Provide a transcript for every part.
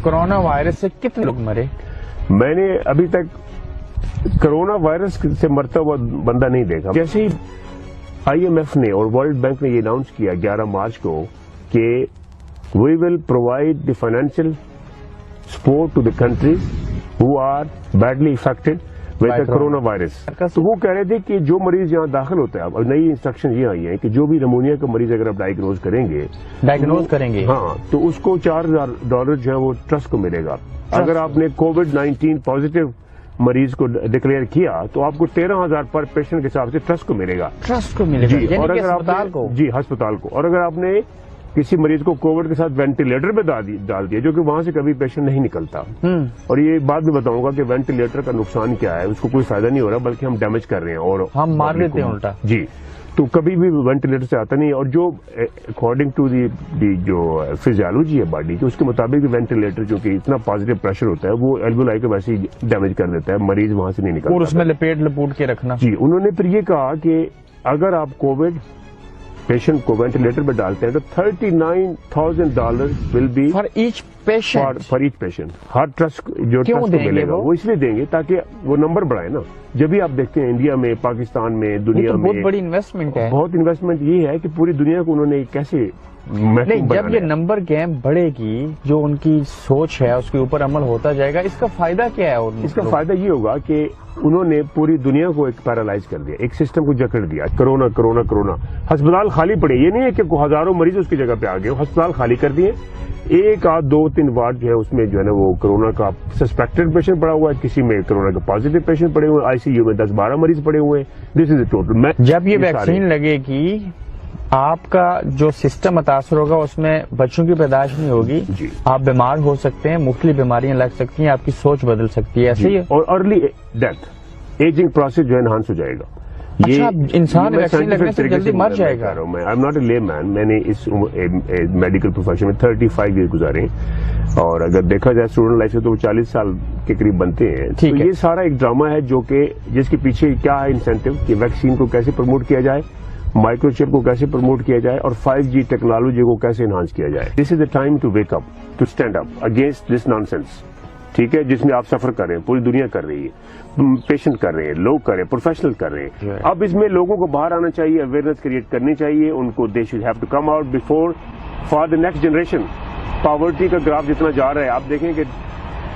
Corona virus سے کتنے لوگ مرے؟ میں نے ابھی تک کرونا وائرس سے مرتا ہوا بندہ نہیں دیکھا. جیسے ہی آئی ایم ایف نے اور ورلڈ بینک نے یہ اناؤنس کیا 11 مارچ کو کہ we will provide the financial support to the countries who are badly affected with the corona virus. تو وہ کہہ رہے تھے کہ جو مریض یہاں داخل ہوتا ہے, اب نئی انسٹرکشن یہ آئی ہیں کہ جو بھی نمونیا کا مریض اگر آپ ڈائگنوز کریں گے ہاں تو اس کو $4,000 جو ہے وہ ٹرسٹ کو ملے گا. اگر آپ نے کووڈ-19 پازیٹو مریض کو ڈکلیئر کیا تو آپ کو 13,000 پر پیشنٹ کے حساب سے ٹرسٹ کو ملے گا. ٹرسٹ کو ملے گا اور اگر ہسپتال کو ہسپتال کو. اور اگر آپ نے کسی مریض کو کووڈ کے ساتھ وینٹیلیٹر پہ ڈال دیا, جو کہ وہاں سے کبھی پیشنٹ نہیں نکلتا, اور یہ بعد میں بتاؤں گا کہ وینٹیلیٹر کا نقصان کیا ہے, اس کو کوئی فائدہ نہیں ہو رہا بلکہ ہم ڈیمیج کر رہے ہیں اور ہم مار لیتے ہیں الٹا. جی, تو کبھی بھی وینٹیلیٹر سے آتا نہیں. اور جو اکارڈنگ ٹو دی جو فزیالوجی ہے باڈی کی, اس کے مطابق وینٹیلیٹر جو کہ اتنا پازیٹیو پریشر ہوتا ہے وہ الویولائی کو ویسے ہی ڈیمیج کر دیتا ہے, مریض وہاں سے نہیں نکلتا. اور اس میں لپوٹ کے رکھنا. جی, انہوں نے پھر یہ کہا کہ اگر آپ کووڈ پیشنٹ کو وینٹیلیٹر پہ ڈالتے ہیں تو $39,000 will be for each patient. ہر ٹرسٹ جو ٹرسٹ کو ملے گا وہ اس لیے دیں گے تاکہ وہ نمبر بڑھائے نا. جب بھی آپ دیکھتے ہیں انڈیا میں, پاکستان میں, دنیا میں بہت بڑی انویسٹمنٹ ہے. بہت انویسٹمنٹ یہ ہے کہ پوری دنیا کو انہوں نے کیسے نہیں, جب یہ نمبر گیم بڑھے گی, جو ان کی سوچ ہے اس کے اوپر عمل ہوتا جائے گا, اس کا فائدہ کیا ہے؟ اس کا فائدہ یہ ہوگا کہ انہوں نے پوری دنیا کو ایک پیرالائز کر دیا, ایک سسٹم کو جکڑ دیا. کرونا کرونا کرونا, ہسپتال خالی پڑے. یہ نہیں ہے کہ ہزاروں مریض اس کی جگہ پہ آ گئے, ہسپتال خالی کر دیے. 1 آدھ 2 3 وارڈ جو ہے اس میں جو ہے نا وہ کرونا کا سسپیکٹڈ پیشنٹ پڑا ہوا ہے, کسی میں کرونا کا پازیٹو پیشنٹ پڑے ہوئے ہیں, ICU میں 10-12 مریض پڑے ہوئے ہیں. دس از اے ٹوٹل. جب یہ ویکسین لگے گی آپ کا جو سسٹم متاثر ہوگا, اس میں بچوں کی پیدائش نہیں ہوگی, آپ بیمار ہو سکتے ہیں, مختلف بیماریاں لگ سکتی ہیں, آپ کی سوچ بدل سکتی ہے. ایسے ہی اور ارلی ڈیتھ, ایجنگ پروسیس جو ہے انہانس ہو جائے گا. اچھا, انسان ویکسین لگنے سے جلدی مر جائے گا. آئی ایم ناٹ اے لے مین, میں نے اس میڈیکل پروفیشن میں 35 ایئر گزارے ہیں, اور اگر دیکھا جائے اسٹوڈنٹ لائف سے تو وہ 40 سال کے قریب بنتے ہیں. تو یہ سارا ایک ڈرامہ ہے جو کہ جس کے پیچھے کیا ہے انسینٹو, کہ ویکسین کو کیسے پروموٹ کیا جائے, مائکرو چپ کو کیسے پروموٹ کیا جائے, اور 5G ٹیکنالوجی کو کیسے انہانس کیا جائے. This is the time to wake up, to stand up against this nonsense. ٹھیک ہے, جس میں آپ سفر کر رہے ہیں, پوری دنیا کر رہی ہے, پیشنٹ کر رہے ہیں, لوگ کر رہے ہیں, پروفیشنل کر رہے ہیں. اب اس میں لوگوں کو باہر آنا چاہیے, اویئرنیس کریٹ کرنی چاہیے ان کو. They should have to come out before for the next generation. Poverty کا گراف جتنا جا رہا ہے, آپ دیکھیں کہ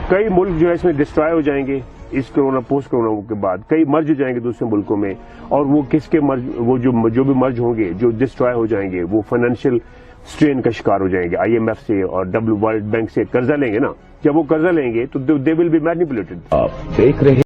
کئی ملک جو ہے اس میں ڈسٹرائے ہو جائیں گے اس کرونا پوسٹ کرونا کے بعد. کئی مرج جائیں گے دوسرے ملکوں میں, اور وہ کس کے مرج, وہ جو بھی مرج ہوں گے, جو ڈسٹرائے ہو جائیں گے, وہ فائنینشیل اسٹرین کا شکار ہو جائیں گے. IMF سے اور ورلڈ بینک سے قرضہ لیں گے نا, جب وہ قرضہ لیں گے تو دے ول بی مینیپولیٹڈ. آپ دیکھ رہے